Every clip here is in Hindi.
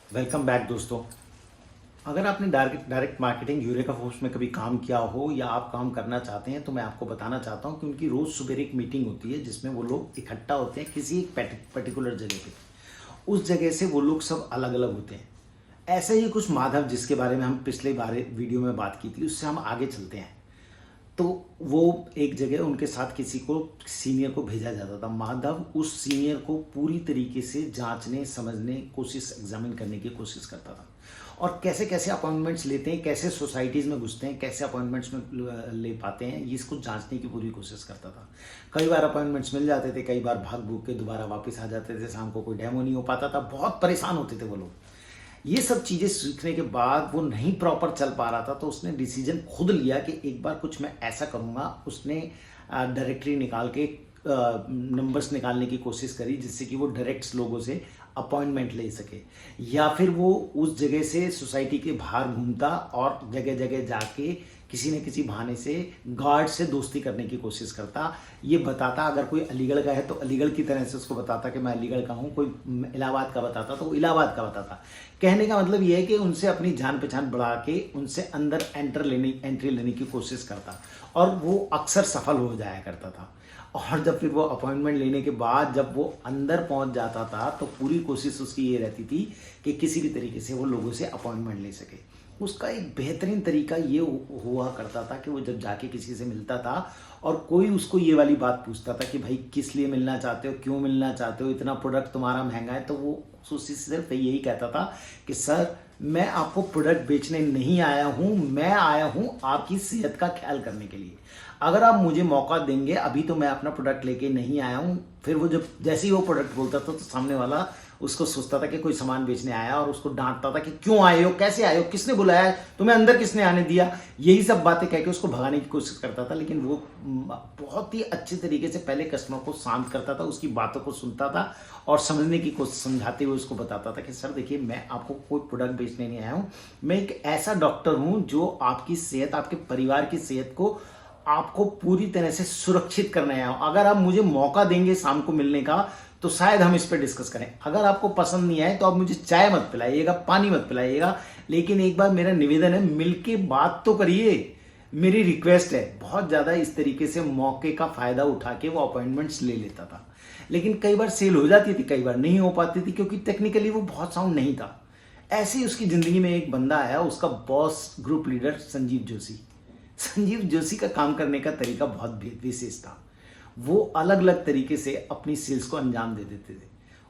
वेलकम बैक दोस्तों। अगर आपने डायरेक्ट मार्केटिंग यूरेका फोर्स में कभी काम किया हो या आप काम करना चाहते हैं तो मैं आपको बताना चाहता हूं कि उनकी रोज़ सुबह एक मीटिंग होती है जिसमें वो लोग इकट्ठा होते हैं किसी एक पर्टिकुलर जगह पे। उस जगह से वो लोग सब अलग अलग होते हैं। ऐसे ही कुछ माधव जिसके बारे में हम पिछले बारे वीडियो में बात की थी, उससे हम आगे चलते हैं। तो वो एक जगह उनके साथ किसी को सीनियर को भेजा जाता था। माधव उस सीनियर को पूरी तरीके से जांचने, समझने, कोशिश एग्जामिन करने की कोशिश करता था और कैसे कैसे अपॉइंटमेंट्स लेते हैं, कैसे सोसाइटीज़ में घुसते हैं, कैसे अपॉइंटमेंट्स में ले पाते हैं, ये इसको जांचने की पूरी कोशिश करता था। कई बार अपॉइंटमेंट्स मिल जाते थे, कई बार भाग भूग के दोबारा वापस आ जाते थे, शाम को कोई डेमो नहीं हो पाता था, बहुत परेशान होते थे वो लोग। ये सब चीज़ें सीखने के बाद वो नहीं प्रॉपर चल पा रहा था, तो उसने डिसीजन खुद लिया कि एक बार कुछ मैं ऐसा करूँगा। उसने डायरेक्टरी निकाल के नंबर्स निकालने की कोशिश करी जिससे कि वो डायरेक्ट लोगों से अपॉइंटमेंट ले सके, या फिर वो उस जगह से सोसाइटी के बाहर घूमता और जगह जगह जाके किसी न किसी बहाने से गार्ड से दोस्ती करने की कोशिश करता। ये बताता, अगर कोई अलीगढ़ का है तो अलीगढ़ की तरह से उसको बताता कि मैं अलीगढ़ का हूँ, कोई इलाहाबाद का बताता तो वो इलाहाबाद का बताता। कहने का मतलब ये है कि उनसे अपनी जान पहचान बढ़ा के उनसे अंदर एंट्री लेने की कोशिश करता और वो अक्सर सफल हो जाया करता था। और जब फिर वो अपॉइंटमेंट लेने के बाद जब वो अंदर पहुंच जाता था तो पूरी कोशिश उसकी ये रहती थी कि किसी भी तरीके से वो लोगों से अपॉइंटमेंट ले सके। उसका एक बेहतरीन तरीका ये हुआ करता था कि वो जब जाके किसी से मिलता था और कोई उसको ये वाली बात पूछता था कि भाई किस लिए मिलना चाहते हो, क्यों मिलना चाहते हो, इतना प्रोडक्ट तुम्हारा महंगा है, तो वो उससे सिर्फ यही कहता था कि सर मैं आपको प्रोडक्ट बेचने नहीं आया हूँ, मैं आया हूँ आपकी सेहत का ख्याल करने के लिए। अगर आप मुझे मौका देंगे, अभी तो मैं अपना प्रोडक्ट लेके नहीं आया हूँ। फिर वो जब जैसे ही वो प्रोडक्ट बोलता था तो सामने वाला उसको सोचता था कि कोई सामान बेचने आया और उसको डांटता था कि क्यों आए हो, कैसे आए हो, किसने बुलाया है, तुम्हें अंदर किसने आने दिया। यही सब बातें कह के उसको भगाने की कोशिश करता था। लेकिन वो बहुत ही अच्छे तरीके से पहले कस्टमर को शांत करता था, उसकी बातों को सुनता था और समझने की कोशिश, समझाते हुए उसको बताता था कि सर देखिए, मैं आपको कोई प्रोडक्ट बेचने नहीं आया हूँ, मैं एक ऐसा डॉक्टर हूँ जो आपकी सेहत, आपके परिवार की सेहत को आपको पूरी तरह से सुरक्षित करने आया हूं। अगर आप मुझे मौका देंगे शाम को मिलने का तो शायद हम इस पर डिस्कस करें। अगर आपको पसंद नहीं आए तो आप मुझे चाय मत पिलाइएगा, पानी मत पिलाइएगा, लेकिन एक बार मेरा निवेदन है, मिलके बात तो करिए, मेरी रिक्वेस्ट है। बहुत ज्यादा इस तरीके से मौके का फायदा उठा के वो अपॉइंटमेंट्स ले लेता था। लेकिन कई बार सेल हो जाती थी, कई बार नहीं हो पाती थी क्योंकि टेक्निकली वो बहुत साउंड नहीं था। ऐसे ही उसकी जिंदगी में एक बंदा आया, उसका boss group leader Sanjeev Joshi. Sanjeev Joshi का काम करने का तरीका बहुत विशेष था। वो अलग अलग तरीके से अपनी सेल्स को अंजाम दे देते थे।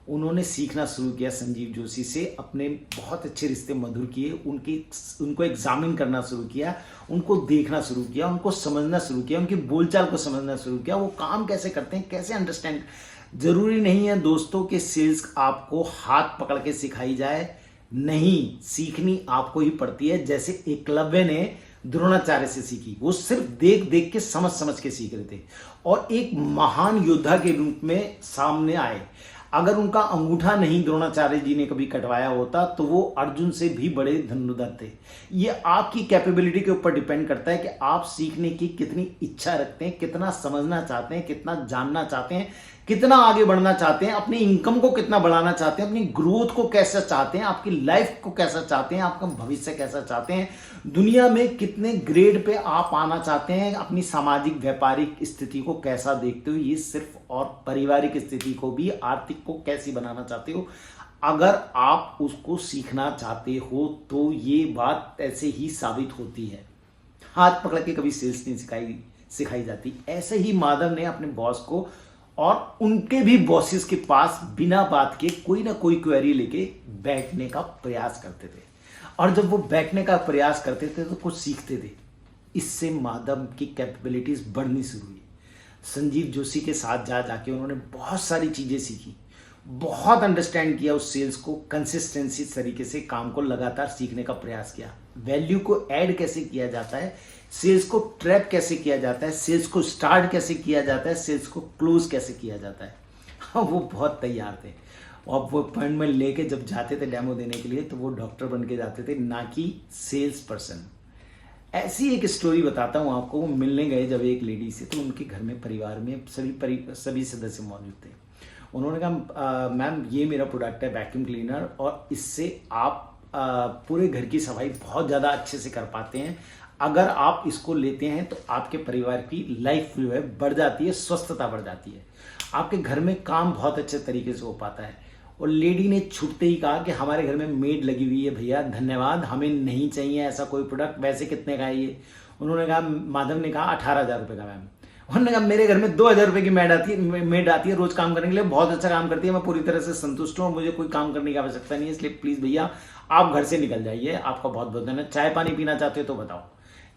उन्होंने सीखना शुरू किया संजीव जोशी से, अपने बहुत अच्छे रिश्ते मधुर किए, उनको एग्जामिन करना शुरू किया, उनको देखना शुरू किया, उनको समझना शुरू किया, उनकी बोलचाल को समझना शुरू किया, वो काम कैसे करते हैं, कैसे अंडरस्टैंड। जरूरी नहीं है दोस्तों कि सेल्स आपको हाथ पकड़ के सिखाई जाए, नहीं, सीखनी आपको ही पड़ती है। जैसे एकलव्य ने द्रोणाचार्य से सीखी, वो सिर्फ देख देख के, समझ समझ के सीख रहे थे और एक महान योद्धा के रूप में सामने आए। अगर उनका अंगूठा नहीं द्रोणाचार्य जी ने कभी कटवाया होता तो वो अर्जुन से भी बड़े धनुर्धर थे। ये आपकी कैपेबिलिटी के ऊपर डिपेंड करता है कि आप सीखने की कितनी इच्छा रखते हैं, कितना समझना चाहते हैं, कितना जानना चाहते हैं, कितना आगे बढ़ना चाहते हैं, अपनी इनकम को कितना बढ़ाना चाहते हैं, अपनी ग्रोथ को कैसा चाहते हैं, आपकी लाइफ को कैसा चाहते हैं, आपका भविष्य कैसा चाहते हैं, दुनिया में कितने ग्रेड पे आप आना चाहते हैं, अपनी सामाजिक व्यापारिक स्थिति को कैसा देखते हो, ये सिर्फ, और पारिवारिक स्थिति को भी, आर्थिक को कैसी बनाना चाहते हो। अगर आप उसको सीखना चाहते हो तो ये बात ऐसे ही साबित होती है। हाथ पकड़ के कभी सेल्स नहीं सिखाई जाती। ऐसे ही माधव ने अपने बॉस को और उनके भी बॉसेस के पास बिना बात के कोई ना कोई क्वेरी लेके बैठने का प्रयास करते थे और जब वो बैठने का प्रयास करते थे तो कुछ सीखते थे। इससे माधव की कैपेबिलिटीज बढ़नी शुरू हुई। संजीव जोशी के साथ जाके उन्होंने बहुत सारी चीजें सीखी, बहुत अंडरस्टैंड किया उस सेल्स को, कंसिस्टेंसी तरीके से काम को लगातार सीखने का प्रयास किया। वैल्यू को ऐड कैसे किया जाता है, सेल्स को ट्रैप कैसे किया जाता है, सेल्स को स्टार्ट कैसे किया जाता है, सेल्स को क्लोज कैसे किया जाता है। हाँ, वो बहुत तैयार थे। और वो अपॉइंटमेंट लेके जब जाते थे डेमो देने के लिए तो वो डॉक्टर बन के जाते थे, ना कि सेल्स पर्सन। ऐसी एक स्टोरी बताता हूँ आपको। वो मिलने गए जब एक लेडी से, तो उनके घर में परिवार में सभी सदस्य मौजूद थे। उन्होंने कहा मैम ये मेरा प्रोडक्ट है वैक्यूम क्लीनर और इससे आप पूरे घर की सफाई बहुत ज़्यादा अच्छे से कर पाते हैं। अगर आप इसको लेते हैं तो आपके परिवार की लाइफ जो है बढ़ जाती है, स्वस्थता बढ़ जाती है, आपके घर में काम बहुत अच्छे तरीके से हो पाता है। और लेडी ने छुपते ही कहा कि हमारे घर में मेड लगी हुई है भैया, धन्यवाद, हमें नहीं चाहिए ऐसा कोई प्रोडक्ट। वैसे कितने का है ये? उन्होंने कहा, माधव ने कहा 18,000 रुपये का मैम। उन्होंने कहा मेरे घर में 2,000 रुपये की मेड आती है रोज काम करने के लिए, बहुत अच्छा काम करती है, मैं पूरी तरह से संतुष्ट हूँ और मुझे कोई काम करने की आवश्यकता नहीं है, इसलिए प्लीज भैया आप घर से निकल जाइए, आपका बहुत बहुत धन्यवाद। चाय पानी पीना चाहते हो तो बताओ।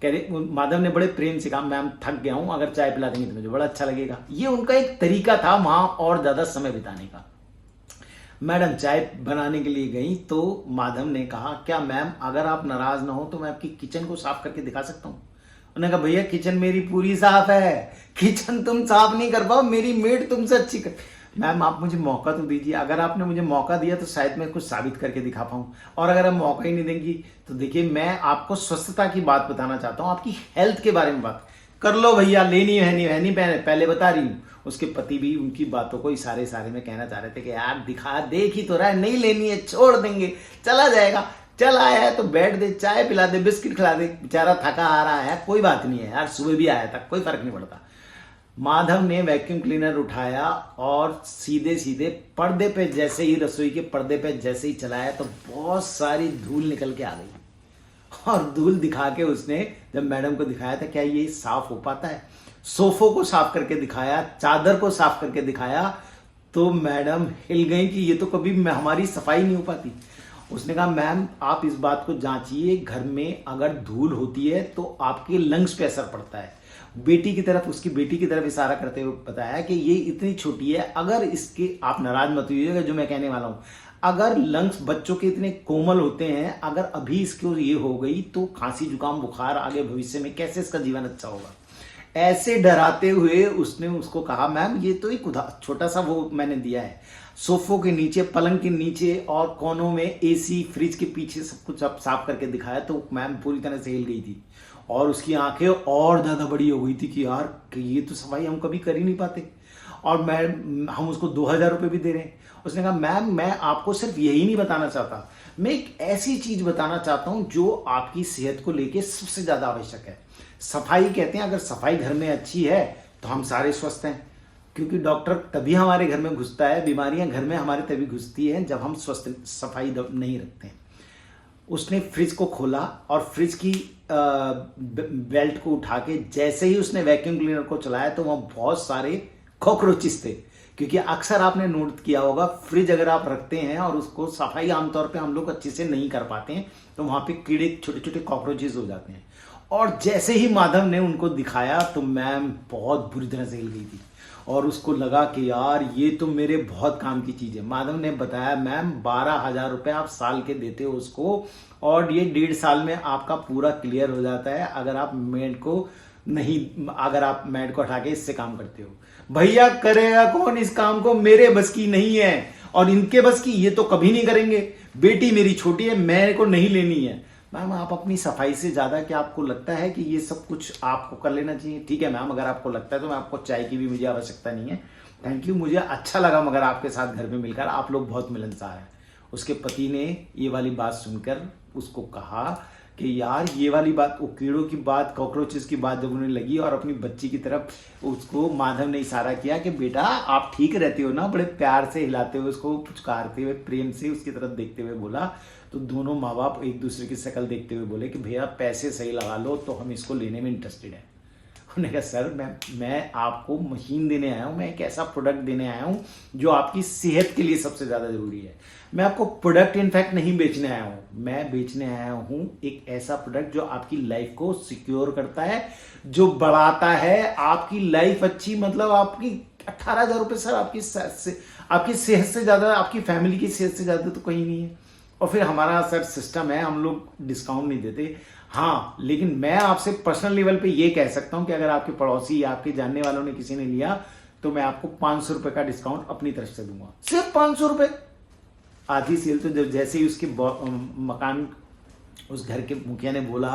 कह रहे, माधव ने बड़े प्रेम से कहा मैम थक गया हूं, अगर चाय पिला देंगे तो मुझे बड़ा अच्छा लगेगा। ये उनका एक तरीका था वहां और ज्यादा समय बिताने का। मैडम चाय बनाने के लिए गई तो माधव ने कहा क्या मैम अगर आप नाराज ना हो तो मैं आपकी किचन को साफ करके दिखा सकता हूँ? उन्होंने कहा भैया किचन मेरी पूरी साफ है, किचन तुम साफ नहीं कर पाओ, मेरी मेड तुमसे अच्छी कर। मैम आप मुझे मौका तो दीजिए, अगर आपने मुझे मौका दिया तो शायद मैं कुछ साबित करके दिखा पाऊं, और अगर आप मौका ही नहीं देंगी तो देखिए मैं आपको स्वस्थता की बात बताना चाहता हूं, आपकी हेल्थ के बारे में बात कर लो भैया, लेनी है नहीं पहले बता रही हूँ। उसके पति भी उनकी बातों को इशारे में कहना चाह रहे थे कि यार दिखा, देख ही तो रहा है, नहीं लेनी है छोड़ देंगे, चला जाएगा, चल आया है तो बैठ दे, चाय पिला दे, बिस्किट खिला दे, बेचारा थका आ रहा है, कोई बात नहीं है यार, सुबह भी आया था, कोई फर्क नहीं पड़ता। माधव ने वैक्यूम क्लीनर उठाया और सीधे सीधे पर्दे पे जैसे ही, रसोई के पर्दे पे जैसे ही चलाया तो बहुत सारी धूल निकल के आ गई। और धूल दिखा के उसने जब मैडम को दिखाया था क्या ये साफ हो पाता है, सोफों को साफ करके दिखाया, चादर को साफ करके दिखाया, तो मैडम हिल गई कि ये तो कभी हमारी सफाई नहीं हो पाती। उसने कहा मैम आप इस बात को जांचिए, घर में अगर धूल होती है तो आपके लंग्स पे असर पड़ता है। बेटी की तरफ, उसकी बेटी की तरफ इशारा करते हुए बताया कि ये इतनी छोटी है, अगर इसके, आप नाराज मत होइएगा जो मैं कहने वाला हूं, अगर लंग्स बच्चों के इतने कोमल होते हैं, अगर अभी इसको ये हो गई तो खांसी जुकाम बुखार आगे भविष्य में कैसे इसका जीवन अच्छा होगा। ऐसे डराते हुए उसने उसको कहा मैम ये तो एक छोटा सा वो मैंने दिया है, सोफों के नीचे, पलंग के नीचे और कोनों में एसी, फ्रिज के पीछे सब कुछ अब साफ करके दिखाया। तो मैम पूरी तरह से हिल गई थी और उसकी आंखें और ज्यादा बड़ी हो गई थी कि यार कि ये तो सफाई हम कभी कर ही नहीं पाते, और मैम हम उसको 2,000 रुपये भी दे रहे हैं। उसने कहा मैम मैं आपको सिर्फ यही नहीं बताना चाहता, मैं एक ऐसी चीज बताना चाहता हूं जो आपकी सेहत को लेके सबसे ज्यादा आवश्यक है। सफाई कहते हैं, अगर सफाई घर में अच्छी है तो हम सारे स्वस्थ हैं, क्योंकि डॉक्टर तभी हमारे घर में घुसता है, बीमारियां घर में हमारे तभी घुसती हैं जब हम स्वस्थ सफाई नहीं रखते हैं। उसने फ्रिज को खोला और फ्रिज की बेल्ट को उठा के जैसे ही उसने वैक्यूम क्लीनर को चलाया तो वहां बहुत सारे कॉकरोचेस थे, क्योंकि अक्सर आपने नोट किया होगा फ्रिज अगर आप रखते हैं और उसको सफाई आमतौर पे हम लोग अच्छे से नहीं कर पाते हैं तो वहां पे कीड़े, छोटे छोटे कॉकरोचेस हो जाते हैं। और जैसे ही माधव ने उनको दिखाया तो मैम बहुत बुरी तरह से हिल गई थी और उसको लगा कि यार ये तो मेरे बहुत काम की चीज है। माधव ने बताया मैम 12,000 रुपये आप साल के देते हो उसको, और ये 1.5 साल में आपका पूरा क्लियर हो जाता है अगर आप मेड को हटा के इससे काम करते हो। भैया करेगा कौन इस काम को, मेरे बस की नहीं है और इनके बस की, ये तो कभी नहीं करेंगे, बेटी मेरी छोटी है, मेरे को नहीं लेनी है। मैम आप अपनी सफाई से ज्यादा क्या आपको लगता है कि ये सब कुछ आपको कर लेना चाहिए? ठीक है मैम, अगर आपको लगता है तो मैं आपको चाय की भी मुझे आवश्यकता नहीं है, थैंक यू, मुझे अच्छा लगा मगर आपके साथ घर में मिलकर, आप लोग बहुत मिलनसार हैं। उसके पति ने ये वाली बात सुनकर उसको कहा कि यार ये वाली बात, वो कीड़ों की बात, कॉकरोचेस की बात जब उन्हें लगी और अपनी बच्ची की तरफ उसको माधव ने इशारा किया कि बेटा आप ठीक रहते हो ना, बड़े प्यार से हिलाते हुए, उसको पुचकारते हुए, प्रेम से उसकी तरफ देखते हुए बोला, तो दोनों माँ बाप एक दूसरे की शक्ल देखते हुए बोले कि भैया पैसे सही लगा लो तो हम इसको लेने में इंटरेस्टेड हैं। उन्होंने कहा सर मैं आपको मशीन देने आया हूँ, मैं एक ऐसा प्रोडक्ट देने आया हूँ जो आपकी सेहत के लिए सबसे ज़्यादा ज़रूरी है। मैं आपको प्रोडक्ट इनफैक्ट नहीं बेचने आया हूँ, मैं बेचने आया हूँ एक ऐसा प्रोडक्ट जो आपकी लाइफ को सिक्योर करता है, जो बढ़ाता है आपकी लाइफ अच्छी, मतलब आपकी 18,000 रुपये सर आपकी सेहत से ज़्यादा, आपकी फैमिली की सेहत से ज़्यादा तो कहीं नहीं है। और फिर हमारा सर सिस्टम है, हम लोग डिस्काउंट नहीं देते। हाँ, लेकिन मैं आपसे पर्सनल लेवल पे ये कह सकता हूं कि अगर आपके पड़ोसी या आपके जानने वालों ने किसी ने लिया तो मैं आपको 500 रुपए का डिस्काउंट अपनी तरफ से दूंगा, सिर्फ 500 रुपए। आधी सेल तो जब जैसे ही उसके मकान, उस घर के मुखिया ने बोला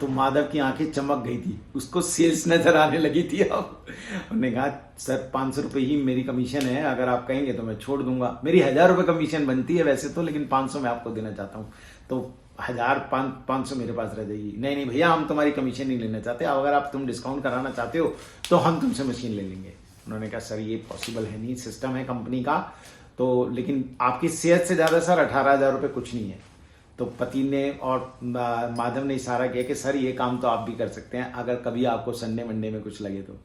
तो माधव की आंखें चमक गई थी, उसको सेल्स नजर आने लगी थी। अब उन्होंने कहा सर 500 रुपये ही मेरी कमीशन है, अगर आप कहेंगे तो मैं छोड़ दूंगा। मेरी 1000 रुपये कमीशन बनती है वैसे तो, लेकिन 500 मैं आपको देना चाहता हूँ, तो 1500 मेरे पास रह जाएगी। नहीं नहीं भैया, हम तुम्हारी कमीशन नहीं लेना चाहते, अगर तुम डिस्काउंट कराना चाहते हो तो हम तुमसे मशीन ले लेंगे। उन्होंने कहा सर ये पॉसिबल है नहीं, सिस्टम है कंपनी का, तो लेकिन आपकी सेहत से ज़्यादा सर 18,000 रुपये कुछ नहीं है। तो पति ने और माधव ने इशारा किया कि सर ये काम तो आप भी कर सकते हैं, अगर कभी आपको संडे मंडे में कुछ लगे तो।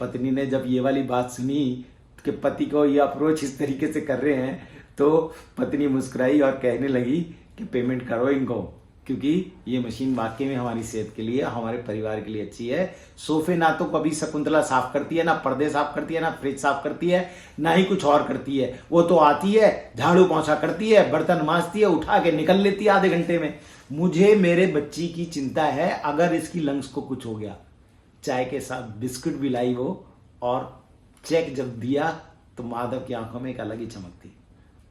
पत्नी ने जब ये वाली बात सुनी कि पति को ये अप्रोच इस तरीके से कर रहे हैं, तो पत्नी मुस्कुराई और कहने लगी कि पेमेंट करो इनको, क्योंकि ये मशीन वाकई में हमारी सेहत के लिए, हमारे परिवार के लिए अच्छी है। सोफे ना तो कभी शकुंतला साफ करती है, ना पर्दे साफ करती है, ना फ्रिज साफ करती है, ना ही कुछ और करती है। वो तो आती है, झाड़ू पोंछा करती है, बर्तन मांजती है, उठा के निकल लेती है आधे घंटे में। मुझे मेरे बच्ची की चिंता है, अगर इसकी लंग्स को कुछ हो गया। चाय के साथ बिस्कुट भी लाई वो, और चेक जब दिया तो माधव की आंखों में एक अलग ही चमक थी।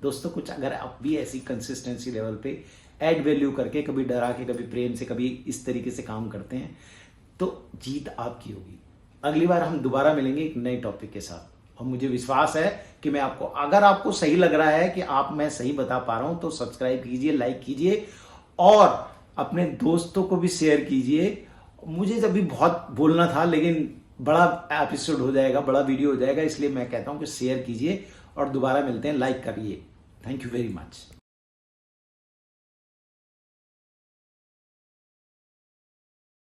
दोस्तों, कुछ अगर आप भी ऐसी कंसिस्टेंसी लेवल पे ऐड वैल्यू करके, कभी डरा के, कभी प्रेम से, कभी इस तरीके से काम करते हैं, तो जीत आपकी होगी। अगली बार हम दोबारा मिलेंगे एक नए टॉपिक के साथ, और मुझे विश्वास है कि मैं आपको, अगर आपको सही लग रहा है कि मैं सही बता पा रहा हूं, तो सब्सक्राइब कीजिए, लाइक कीजिए, और अपने दोस्तों को भी शेयर कीजिए। मुझे जब भी बहुत बोलना था, लेकिन बड़ा एपिसोड हो जाएगा, बड़ा वीडियो हो जाएगा, इसलिए मैं कहता हूं कि शेयर कीजिए, और दोबारा मिलते हैं, लाइक करिए। Thank you very much.